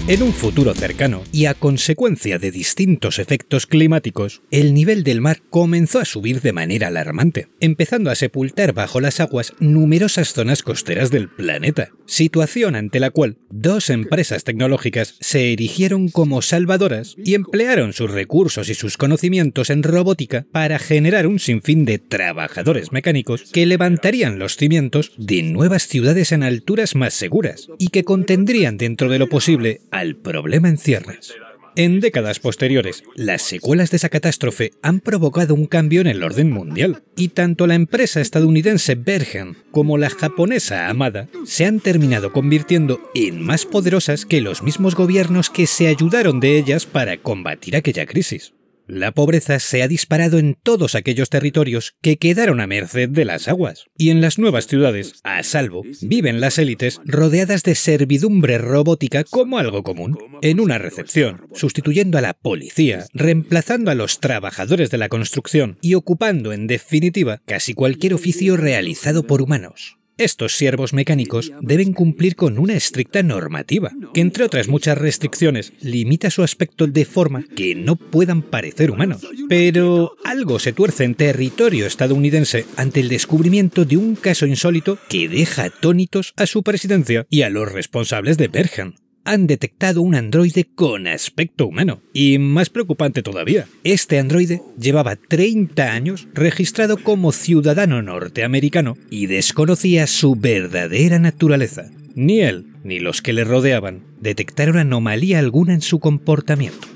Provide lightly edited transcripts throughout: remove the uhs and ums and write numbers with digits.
En un futuro cercano, y a consecuencia de distintos efectos climáticos, el nivel del mar comenzó a subir de manera alarmante, empezando a sepultar bajo las aguas numerosas zonas costeras del planeta, situación ante la cual dos empresas tecnológicas se erigieron como salvadoras y emplearon sus recursos y sus conocimientos en robótica para generar un sinfín de trabajadores mecánicos que levantarían los cimientos de nuevas ciudades en alturas más seguras y que contendrían dentro de lo posible al problema en ciernes. En décadas posteriores, las secuelas de esa catástrofe han provocado un cambio en el orden mundial, y tanto la empresa estadounidense Bergen como la japonesa Amada se han terminado convirtiendo en más poderosas que los mismos gobiernos que se ayudaron de ellas para combatir aquella crisis. La pobreza se ha disparado en todos aquellos territorios que quedaron a merced de las aguas, y en las nuevas ciudades, a salvo, viven las élites rodeadas de servidumbre robótica como algo común, en una recepción, sustituyendo a la policía, reemplazando a los trabajadores de la construcción y ocupando, en definitiva, casi cualquier oficio realizado por humanos. Estos siervos mecánicos deben cumplir con una estricta normativa, que entre otras muchas restricciones limita su aspecto de forma que no puedan parecer humanos. Pero algo se tuerce en territorio estadounidense ante el descubrimiento de un caso insólito que deja atónitos a su presidencia y a los responsables de Bergen. Han detectado un androide con aspecto humano. Y más preocupante todavía, este androide llevaba 30 años registrado como ciudadano norteamericano y desconocía su verdadera naturaleza. Ni él, ni los que le rodeaban, detectaron anomalía alguna en su comportamiento.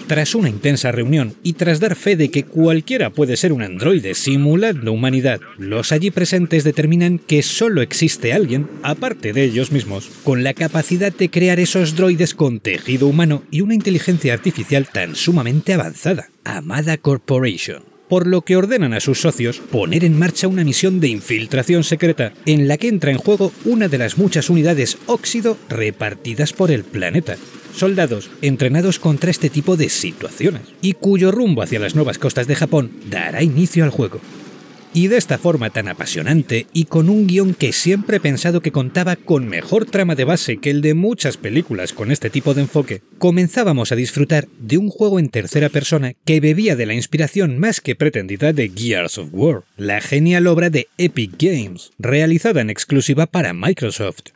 Tras una intensa reunión y tras dar fe de que cualquiera puede ser un androide simulando humanidad, los allí presentes determinan que solo existe alguien, aparte de ellos mismos, con la capacidad de crear esos droides con tejido humano y una inteligencia artificial tan sumamente avanzada, Amada Corporation. Por lo que ordenan a sus socios poner en marcha una misión de infiltración secreta en la que entra en juego una de las muchas unidades Óxido repartidas por el planeta. Soldados entrenados contra este tipo de situaciones, y cuyo rumbo hacia las nuevas costas de Japón dará inicio al juego. Y de esta forma tan apasionante y con un guión que siempre he pensado que contaba con mejor trama de base que el de muchas películas con este tipo de enfoque, comenzábamos a disfrutar de un juego en tercera persona que bebía de la inspiración más que pretendida de Gears of War, la genial obra de Epic Games, realizada en exclusiva para Microsoft.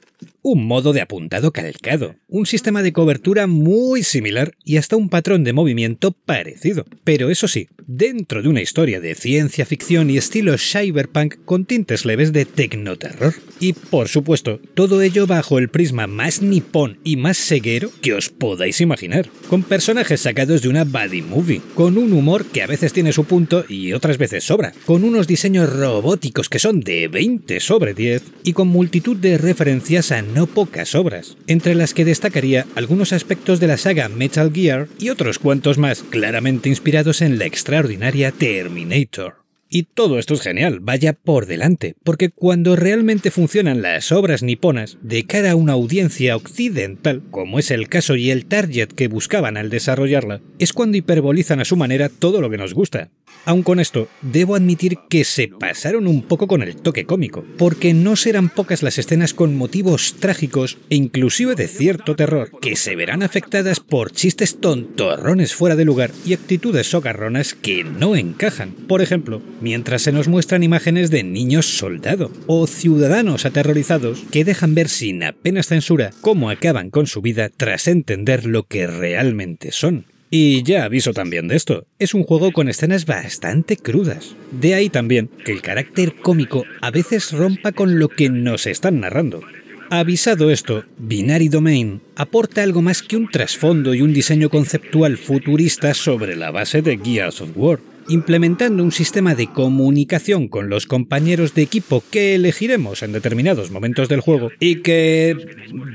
Un modo de apuntado calcado, un sistema de cobertura muy similar y hasta un patrón de movimiento parecido. Pero eso sí, dentro de una historia de ciencia ficción y estilo cyberpunk con tintes leves de tecnoterror. Y por supuesto, todo ello bajo el prisma más nipón y más ceguero que os podáis imaginar. Con personajes sacados de una buddy movie, con un humor que a veces tiene su punto y otras veces sobra, con unos diseños robóticos que son de 20 sobre 10 y con multitud de referencias a no pocas obras, entre las que destacaría algunos aspectos de la saga Metal Gear y otros cuantos más claramente inspirados en la extraordinaria Terminator. Y todo esto es genial, vaya por delante, porque cuando realmente funcionan las obras niponas de cara a una audiencia occidental, como es el caso y el target que buscaban al desarrollarla, es cuando hiperbolizan a su manera todo lo que nos gusta. Aun con esto, debo admitir que se pasaron un poco con el toque cómico, porque no serán pocas las escenas con motivos trágicos e inclusive de cierto terror, que se verán afectadas por chistes tontorrones fuera de lugar y actitudes socarronas que no encajan. Por ejemplo, mientras se nos muestran imágenes de niños soldado o ciudadanos aterrorizados que dejan ver sin apenas censura cómo acaban con su vida tras entender lo que realmente son. Y ya aviso también de esto, es un juego con escenas bastante crudas. De ahí también que el carácter cómico a veces rompa con lo que nos están narrando. Avisado esto, Binary Domain aporta algo más que un trasfondo y un diseño conceptual futurista sobre la base de Gears of War, implementando un sistema de comunicación con los compañeros de equipo que elegiremos en determinados momentos del juego y que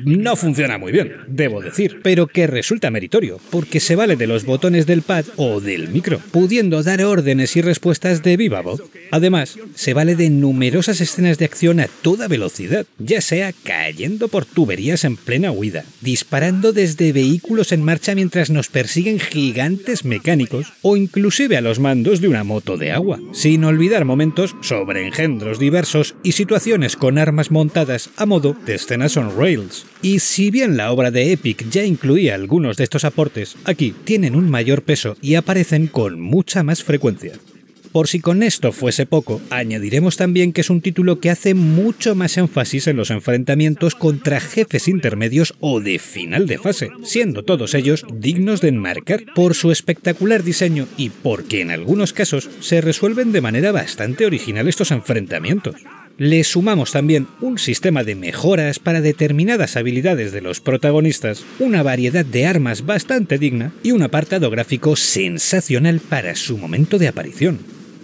no funciona muy bien, debo decir, pero que resulta meritorio, porque se vale de los botones del pad o del micro, pudiendo dar órdenes y respuestas de viva voz. Además, se vale de numerosas escenas de acción a toda velocidad, ya sea cayendo por tuberías en plena huida, disparando desde vehículos en marcha mientras nos persiguen gigantes mecánicos o inclusive a los mandos mandos de una moto de agua, sin olvidar momentos sobre engendros diversos y situaciones con armas montadas a modo de escenas on rails. Y si bien la obra de Epic ya incluía algunos de estos aportes, aquí tienen un mayor peso y aparecen con mucha más frecuencia. Por si con esto fuese poco, añadiremos también que es un título que hace mucho más énfasis en los enfrentamientos contra jefes intermedios o de final de fase, siendo todos ellos dignos de enmarcar por su espectacular diseño y porque en algunos casos se resuelven de manera bastante original estos enfrentamientos. Le sumamos también un sistema de mejoras para determinadas habilidades de los protagonistas, una variedad de armas bastante digna y un apartado gráfico sensacional para su momento de aparición.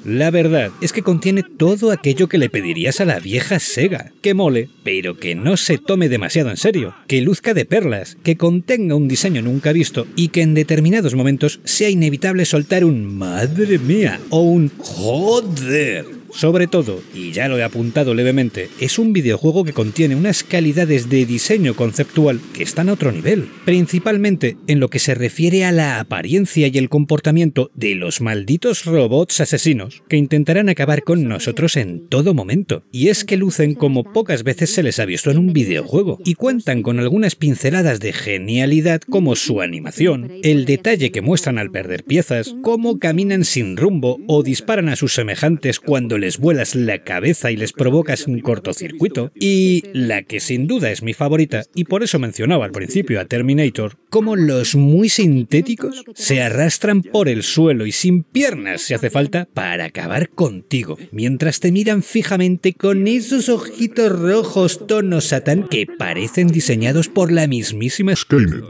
La verdad es que contiene todo aquello que le pedirías a la vieja Sega, que mole, pero que no se tome demasiado en serio, que luzca de perlas, que contenga un diseño nunca visto y que en determinados momentos sea inevitable soltar un ¡madre mía! O un ¡joder! Sobre todo, y ya lo he apuntado levemente, es un videojuego que contiene unas calidades de diseño conceptual que están a otro nivel, principalmente en lo que se refiere a la apariencia y el comportamiento de los malditos robots asesinos que intentarán acabar con nosotros en todo momento. Y es que lucen como pocas veces se les ha visto en un videojuego, y cuentan con algunas pinceladas de genialidad como su animación, el detalle que muestran al perder piezas, cómo caminan sin rumbo o disparan a sus semejantes cuando les vuelas la cabeza y les provocas un cortocircuito, y la que sin duda es mi favorita, y por eso mencionaba al principio a Terminator, como los muy sintéticos se arrastran por el suelo y sin piernas si hace falta para acabar contigo, mientras te miran fijamente con esos ojitos rojos tono satán que parecen diseñados por la mismísima Skynet.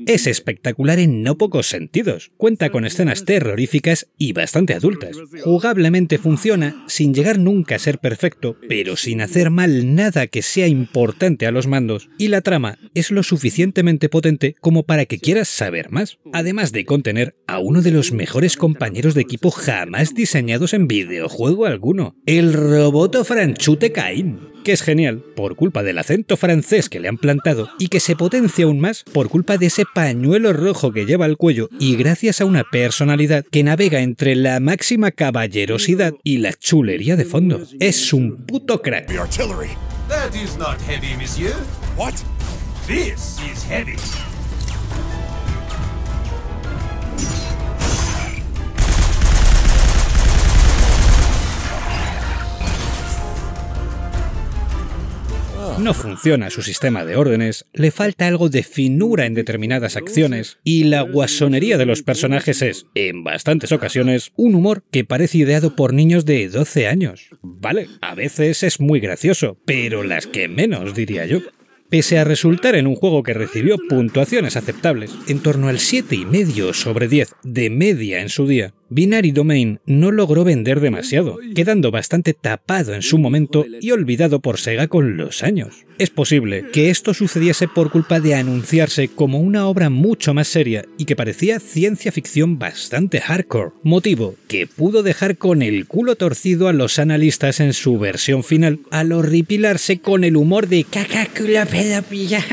Es espectacular en no pocos sentidos, cuenta con escenas terroríficas y bastante adultas, jugablemente funciona sin llegar nunca a ser perfecto, pero sin hacer mal nada que sea importante a los mandos, y la trama es lo suficientemente potente como para que quieras saber más, además de contener a uno de los mejores compañeros de equipo jamás diseñados en videojuego alguno, el roboto Franchute Caín, que es genial por culpa del acento francés que le han plantado y que se potencia aún más por culpa de ese pañuelo rojo que lleva al cuello y gracias a una personalidad que navega entre la máxima caballerosidad y la chulería de fondo. Es un puto crack. No funciona su sistema de órdenes, le falta algo de finura en determinadas acciones, y la guasonería de los personajes es, en bastantes ocasiones, un humor que parece ideado por niños de 12 años. Vale, a veces es muy gracioso, pero las que menos, diría yo. Pese a resultar en un juego que recibió puntuaciones aceptables, en torno al 7,5 sobre 10 de media en su día, Binary Domain no logró vender demasiado, quedando bastante tapado en su momento y olvidado por Sega con los años. Es posible que esto sucediese por culpa de anunciarse como una obra mucho más seria y que parecía ciencia ficción bastante hardcore, motivo que pudo dejar con el culo torcido a los analistas en su versión final al horripilarse con el humor de cacaculo pedopilla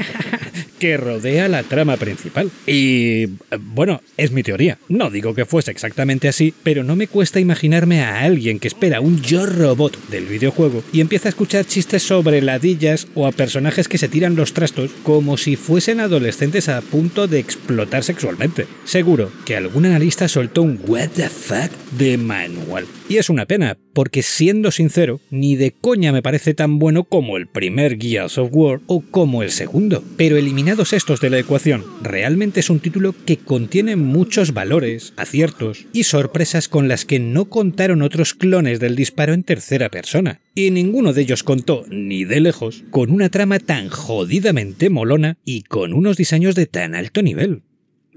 que rodea la trama principal. Y bueno, es mi teoría. No digo que fuese exactamente así, pero no me cuesta imaginarme a alguien que espera un Yo Robot del videojuego y empieza a escuchar chistes sobre ladillas o a personajes que se tiran los trastos como si fuesen adolescentes a punto de explotar sexualmente. Seguro que algún analista soltó un what the fuck de manual. Y es una pena, porque siendo sincero, ni de coña me parece tan bueno como el primer Gears of War o como el segundo. Pero eliminados estos de la ecuación, realmente es un título que contiene muchos valores, aciertos y sorpresas con las que no contaron otros clones del disparo en tercera persona. Y ninguno de ellos contó, ni de lejos, con una trama tan jodidamente molona y con unos diseños de tan alto nivel.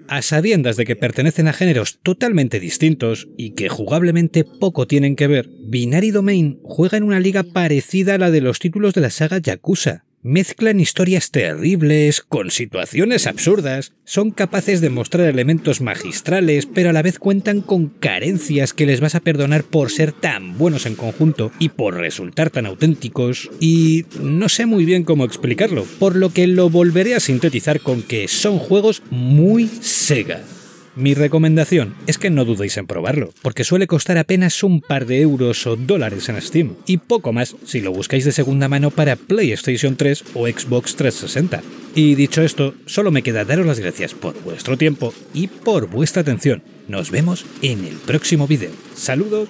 A sabiendas de que pertenecen a géneros totalmente distintos y que jugablemente poco tienen que ver, Binary Domain juega en una liga parecida a la de los títulos de la saga Yakuza. Mezclan historias terribles con situaciones absurdas, son capaces de mostrar elementos magistrales, pero a la vez cuentan con carencias que les vas a perdonar por ser tan buenos en conjunto y por resultar tan auténticos, y no sé muy bien cómo explicarlo, por lo que lo volveré a sintetizar con que son juegos muy Sega. Mi recomendación es que no dudéis en probarlo, porque suele costar apenas un par de euros o dólares en Steam, y poco más si lo buscáis de segunda mano para PlayStation 3 o Xbox 360. Y dicho esto, solo me queda daros las gracias por vuestro tiempo y por vuestra atención. Nos vemos en el próximo vídeo. ¡Saludos!